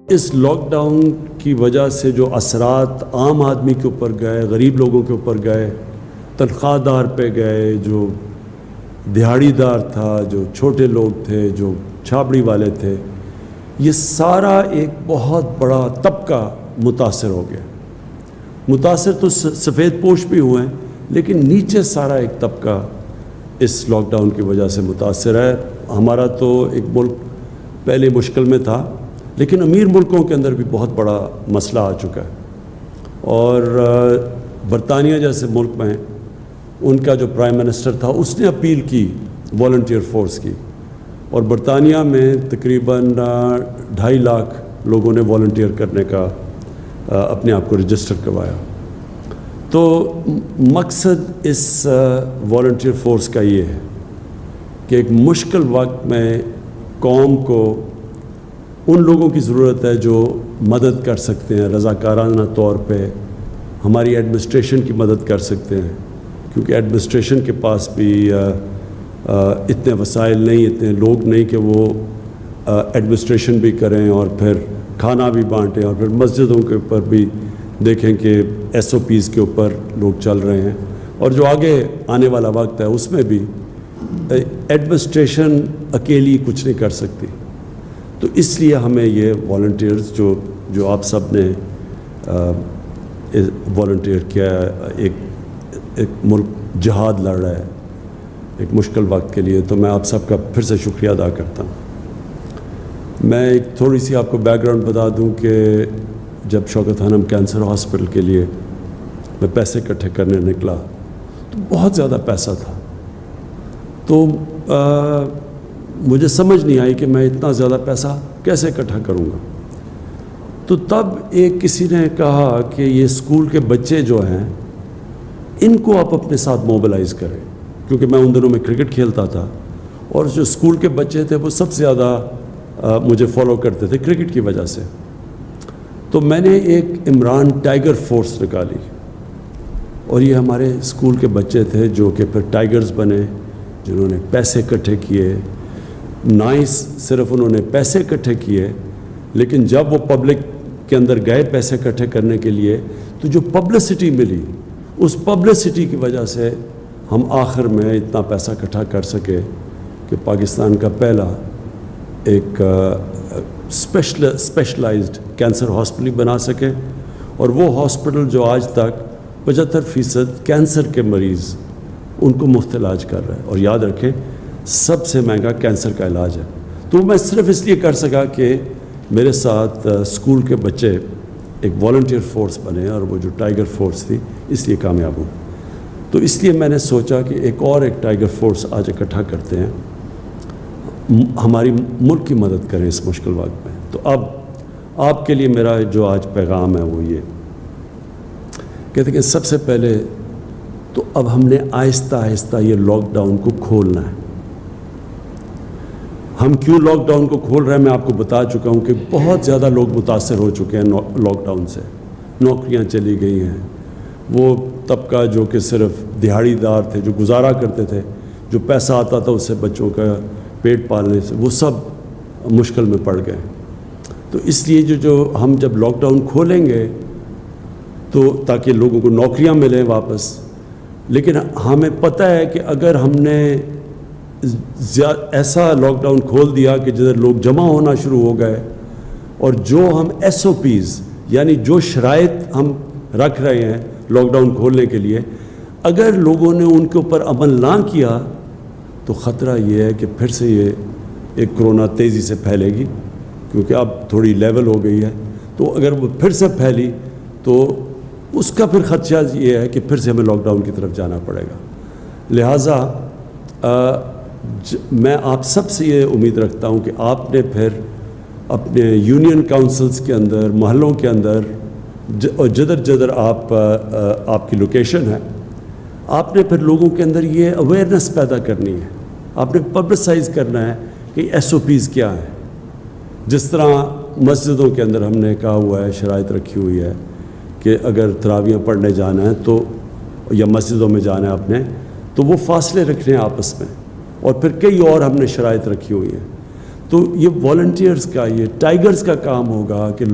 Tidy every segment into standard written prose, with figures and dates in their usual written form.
اس lock down کی وجہ سے جو اثرات عام آدمی کے اوپر گئے، غریب لوگوں کے اوپر گئے، تنخواہ دار پہ گئے، جو دہاڑی دار تھا، جو چھوٹے لوگ تھے، جو چھاپڑی والے تھے، یہ سارا ایک بہت بڑا طبقہ متاثر ہو گیا۔ متاثر تو سفید پوش بھی ہوئے ہیں، لیکن نیچے سارا ایک طبقہ اس لاک ڈاؤن کی وجہ سے متاثر ہے۔ ہمارا تو ایک ملک پہلے مشکل میں تھا، لیکن امیر ملکوں کے اندر بھی بہت بڑا مسئلہ آ چکا ہے، اور برطانیہ جیسے ملک میں ان کا جو پرائم منسٹر تھا اس نے اپیل کی والنٹیئر فورس کی، اور برطانیہ میں تقریباً 2.5 لاکھ لوگوں نے والنٹیئر کرنے کا اپنے آپ کو رجسٹر کروایا۔ تو مقصد اس والنٹیئر فورس کا یہ ہے کہ ایک مشکل وقت میں قوم کو ان لوگوں کی ضرورت ہے جو مدد کر سکتے ہیں، رضاکارانہ طور پہ ہماری ایڈمنسٹریشن کی مدد کر سکتے ہیں، کیونکہ ایڈمنسٹریشن کے پاس بھی اتنے وسائل نہیں، اتنے لوگ نہیں کہ وہ ایڈمنسٹریشن بھی کریں اور پھر کھانا بھی بانٹیں، اور پھر مسجدوں کے اوپر بھی دیکھیں کہ SOPs کے اوپر لوگ چل رہے ہیں، اور جو آگے آنے والا وقت ہے اس میں بھی ایڈمنسٹریشن اکیلی کچھ نہیں کر سکتی۔ تو اس لیے ہمیں یہ والنٹیئرز جو آپ سب نے والنٹیئر کیا ہے، ایک ملک جہاد لڑ رہا ہے ایک مشکل وقت کے لیے، تو میں آپ سب کا پھر سے شکریہ ادا کرتا ہوں۔ میں ایک تھوڑی سی آپ کو بیک گراؤنڈ بتا دوں کہ جب شوکت خانم کینسر ہاسپٹل کے لیے میں پیسے اکٹھے کرنے نکلا تو بہت زیادہ پیسہ تھا، تو مجھے سمجھ نہیں آئی کہ میں اتنا زیادہ پیسہ کیسے اکٹھا کروں گا۔ تو تب کسی نے کہا کہ یہ اسکول کے بچے جو ہیں ان کو آپ اپنے ساتھ موبلائز کریں، کیونکہ میں ان دنوں میں کرکٹ کھیلتا تھا، اور جو اسکول کے بچے تھے وہ سب سے زیادہ مجھے فالو کرتے تھے کرکٹ کی وجہ سے۔ تو میں نے ایک عمران ٹائیگر فورس نکالی، اور یہ ہمارے اسکول کے بچے تھے جو کہ پھر ٹائیگرز بنے، جنہوں نے پیسے اکٹھے کیے، صرف انہوں نے پیسے اکٹھے کیے، لیکن جب وہ پبلک کے اندر گئے پیسے اکٹھے کرنے کے لیے تو جو پبلسٹی ملی، اس پبلسٹی کی وجہ سے ہم آخر میں اتنا پیسہ اکٹھا کر سکے کہ پاکستان کا پہلا ایک اسپیشلائزڈ کینسر ہاسپٹل بنا سکے، اور وہ ہاسپٹل جو آج تک 75% کینسر کے مریض ان کو مفت علاج کر رہا ہے، اور یاد رکھیں سب سے مہنگا کینسر کا علاج ہے۔ تو میں صرف اس لیے کر سکا کہ میرے ساتھ اسکول کے بچے ایک والنٹیئر فورس بنے، اور وہ جو ٹائیگر فورس تھی اس لیے کامیاب ہوں۔ تو اس لیے میں نے سوچا کہ ایک ٹائیگر فورس آج اکٹھا کرتے ہیں، ہماری ملک کی مدد کریں اس مشکل وقت میں۔ تو اب آپ کے لیے میرا جو آج پیغام ہے وہ یہ کہتے ہیں کہ سب سے پہلے تو اب ہم نے آہستہ آہستہ یہ لاک ڈاؤن کو کھولنا ہے۔ ہم کیوں لاک ڈاؤن کو کھول رہے ہیں میں آپ کو بتا چکا ہوں کہ بہت زیادہ لوگ متاثر ہو چکے ہیں لاک ڈاؤن سے، نوکریاں چلی گئی ہیں، وہ طبقہ جو کہ صرف دہاڑی دار تھے، جو گزارا کرتے تھے، جو پیسہ آتا تھا اس سے بچوں کا پیٹ پالنے سے، وہ سب مشکل میں پڑ گئے۔ تو اس لیے جو ہم جب لاک ڈاؤن کھولیں گے تو تاکہ لوگوں کو نوکریاں ملیں واپس، لیکن ہمیں پتہ ہے کہ اگر ہم نے ایسا لاک ڈاؤن کھول دیا کہ جدھر لوگ جمع ہونا شروع ہو گئے، اور جو ہم SOPs یعنی جو شرائط ہم رکھ رہے ہیں لاک ڈاؤن کھولنے کے لیے، اگر لوگوں نے ان کے اوپر عمل نہ کیا تو خطرہ یہ ہے کہ پھر سے یہ ایک کرونا تیزی سے پھیلے گی، کیونکہ اب تھوڑی لیول ہو گئی ہے۔ تو اگر وہ پھر سے پھیلی تو اس کا پھر خدشہ یہ ہے کہ پھر سے ہمیں لاک ڈاؤن کی طرف جانا پڑے گا۔ لہٰذا میں آپ سب سے یہ امید رکھتا ہوں کہ آپ نے پھر اپنے یونین کاؤنسلز کے اندر، محلوں کے اندر، اور جدھر آپ کی لوکیشن ہے، آپ نے پھر لوگوں کے اندر یہ اویئرنیس پیدا کرنی ہے، آپ نے پبلسائز کرنا ہے کہ SOPs کیا ہیں۔ جس طرح مسجدوں کے اندر ہم نے کہا ہوا ہے، شرائط رکھی ہوئی ہے کہ اگر تراویح پڑھنے جانا ہے تو یا مسجدوں میں جانا ہے آپ نے، تو وہ فاصلے رکھنے ہیں آپس میں، اور پھر کئی اور ہم نے شرائط رکھی ہوئی ہیں. تو یہ والنٹیئرز کا، یہ ٹائیگرز کا کام ہوگا کہ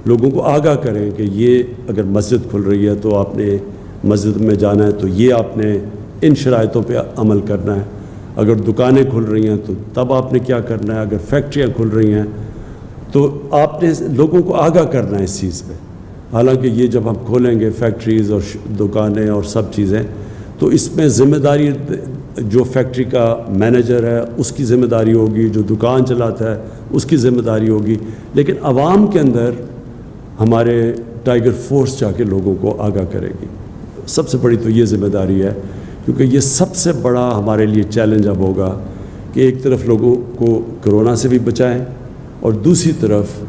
لوگوں کو آگاہ کریں کہ یہ اگر مسجد کھل رہی ہے تو آپ نے مسجد میں جانا ہے تو یہ آپ نے ان شرائطوں پہ عمل کرنا ہے. اگر دکانیں کھل رہی ہیں تو تب آپ نے کیا کرنا ہے. اگر فیکٹریاں کھل رہی ہیں تو آپ نے لوگوں کو آگاہ کرنا ہے اس چیز پہ. حالانکہ یہ جب ہم کھولیں گے فیکٹریز اور دکانیں اور سب چیزیں تو اس میں ذمہ داری جو فیکٹری کا مینیجر ہے اس کی ذمہ داری ہوگی، جو دکان چلاتا ہے اس کی ذمہ داری ہوگی. لیکن عوام کے اندر ہمارے ٹائیگر فورس جا کے لوگوں کو آگاہ کرے گی. سب سے بڑی تو یہ ذمہ داری ہے، کیونکہ یہ سب سے بڑا ہمارے لیے چیلنج اب ہوگا کہ ایک طرف لوگوں کو کرونا سے بھی بچائیں اور دوسری طرف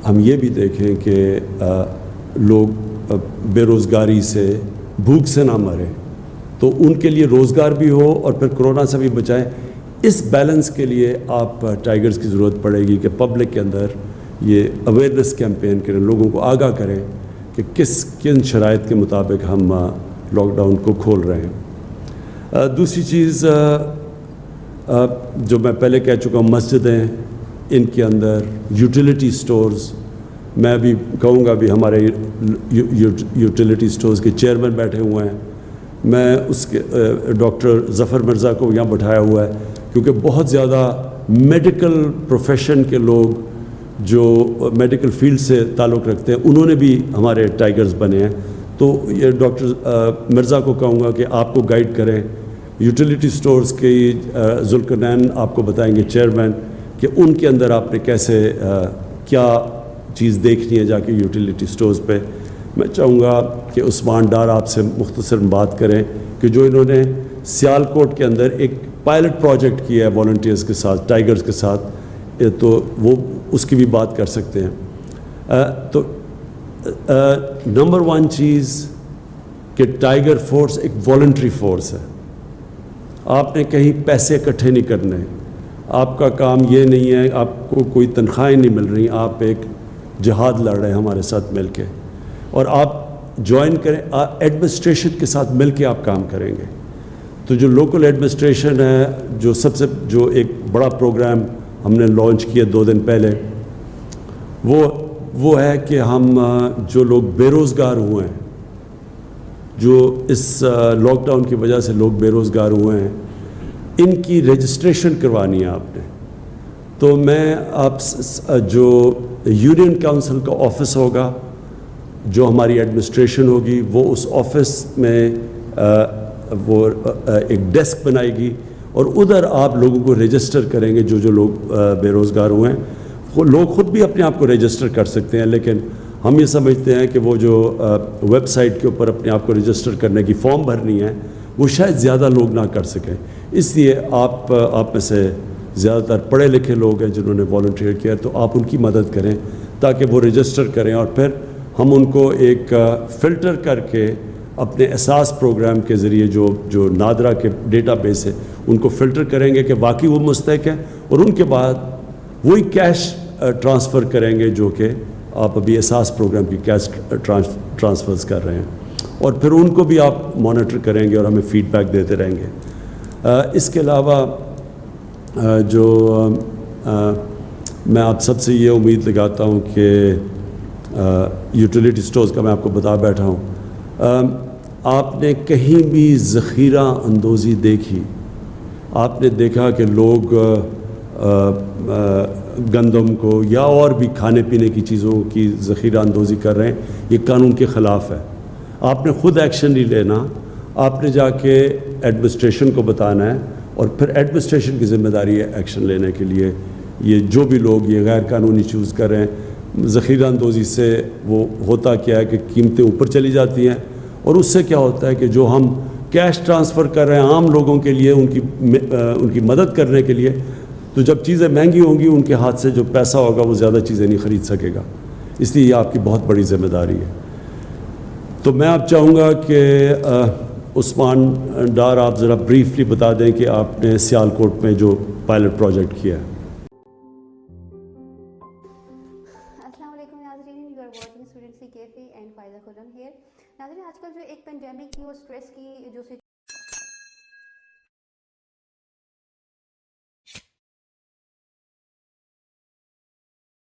ہم یہ بھی دیکھیں کہ لوگ بے روزگاری سے، بھوک سے نہ مریں، تو ان کے لیے روزگار بھی ہو اور پھر کرونا سے بھی بچائیں. اس بیلنس کے لیے آپ ٹائیگرز کی ضرورت پڑے گی کہ پبلک کے اندر یہ اویئرنیس کیمپین کریں، لوگوں کو آگاہ کریں کہ کن شرائط کے مطابق ہم لاک ڈاؤن کو کھول رہے ہیں. دوسری چیز جو میں پہلے کہہ چکا ہوں، مسجدیں، ان کے اندر یوٹیلیٹی سٹورز. میں ابھی کہوں گا بھی ہمارے یوٹیلیٹی سٹورز کے چیئرمین بیٹھے ہوئے ہیں. میں اس کے ڈاکٹر ظفر مرزا کو یہاں بٹھایا ہوا ہے کیونکہ بہت زیادہ میڈیکل پروفیشن کے لوگ جو میڈیکل فیلڈ سے تعلق رکھتے ہیں انہوں نے بھی ہمارے ٹائیگرز بنے ہیں. تو یہ ڈاکٹر مرزا کو کہوں گا کہ آپ کو گائیڈ کریں. یوٹیلیٹی سٹورز کی ذوالقرنین آپ کو بتائیں گے چیئرمین کہ ان کے اندر آپ نے کیسے کیا چیز دیکھنی ہے جا کے یوٹیلیٹی سٹورز پہ. میں چاہوں گا کہ عثمان ڈار آپ سے مختصر بات کریں کہ جو انہوں نے سیالکوٹ کے اندر ایک پائلٹ پروجیکٹ کیا ہے والنٹیئرز کے ساتھ، ٹائیگرز کے ساتھ، تو وہ اس کی بھی بات کر سکتے ہیں. تو نمبر 1 چیز کہ ٹائیگر فورس ایک والنٹری فورس ہے. آپ نے کہیں پیسے اکٹھے نہیں کرنے، آپ کا کام یہ نہیں ہے، آپ کو کوئی تنخواہیں نہیں مل رہی، آپ ایک جہاد لڑ رہے ہیں ہمارے ساتھ مل کے، اور آپ جوائن کریں. ایڈمنسٹریشن کے ساتھ مل کے آپ کام کریں گے. تو جو لوکل ایڈمنسٹریشن ہے، جو ایک بڑا پروگرام ہم نے لانچ کیا 2 دن پہلے، وہ ہے کہ ہم جو لوگ بے روزگار ہوئے ہیں، جو اس لاک ڈاؤن کی وجہ سے لوگ بے روزگار ہوئے ہیں، ان کی رجسٹریشن کروانی ہے آپ نے. تو میں آپ جو یونین کونسل کا آفس ہوگا، جو ہماری ایڈمنسٹریشن ہوگی، وہ اس آفس میں وہ ایک ڈیسک بنائے گی اور ادھر آپ لوگوں کو رجسٹر کریں گے. جو لوگ بے روزگار ہوئے ہیں، لوگ خود بھی اپنے آپ کو رجسٹر کر سکتے ہیں، لیکن ہم یہ سمجھتے ہیں کہ وہ جو ویب سائٹ کے اوپر اپنے آپ کو رجسٹر کرنے کی فارم بھرنی ہے وہ شاید زیادہ لوگ نہ کر سکیں. اس لیے آپ میں سے زیادہ تر پڑھے لکھے لوگ ہیں جنہوں نے والنٹیئر کیا، تو آپ ان کی مدد کریں تاکہ وہ رجسٹر کریں، اور پھر ہم ان کو ایک فلٹر کر کے اپنے احساس پروگرام کے ذریعے جو نادرا کے ڈیٹا بیس ہے ان کو فلٹر کریں گے کہ واقعی وہ مستحق ہیں، اور ان کے بعد وہی کیش ٹرانسفر کریں گے جو کہ آپ ابھی احساس پروگرام کی کیش ٹرانسفرز کر رہے ہیں، اور پھر ان کو بھی آپ مانیٹر کریں گے اور ہمیں فیڈ بیک دیتے رہیں گے. اس کے علاوہ میں آپ سب سے یہ امید لگاتا ہوں کہ یوٹیلیٹی سٹورز کا میں آپ کو بتا بیٹھا ہوں، آپ نے کہیں بھی ذخیرہ اندوزی دیکھی؟ آپ نے دیکھا کہ لوگ گندم کو یا اور بھی کھانے پینے کی چیزوں کی ذخیرہ اندوزی کر رہے ہیں؟ یہ قانون کے خلاف ہے. آپ نے خود ایکشن نہیں لینا، آپ نے جا کے ایڈمنسٹریشن کو بتانا ہے، اور پھر ایڈمنسٹریشن کی ذمہ داری ہے ایکشن لینے کے لیے. یہ جو بھی لوگ یہ غیر قانونی چوز کر رہے ہیں، ذخیرہ اندوزی سے وہ ہوتا کیا ہے کہ قیمتیں اوپر چلی جاتی ہیں، اور اس سے کیا ہوتا ہے کہ جو ہم کیش ٹرانسفر کر رہے ہیں عام لوگوں کے لیے ان کی مدد کرنے کے لیے، تو جب چیزیں مہنگی ہوں گی ان کے ہاتھ سے جو پیسہ ہوگا وہ زیادہ چیزیں نہیں خرید سکے گا. اس لیے یہ آپ کی بہت بڑی ذمہ داری ہے. تو میں آپ چاہوں گا کہ عثمان ڈار آپ ذرا بریفلی بتا دیں کہ آپ نے سیالکوٹ میں جو پائلٹ پروجیکٹ کیا ہے.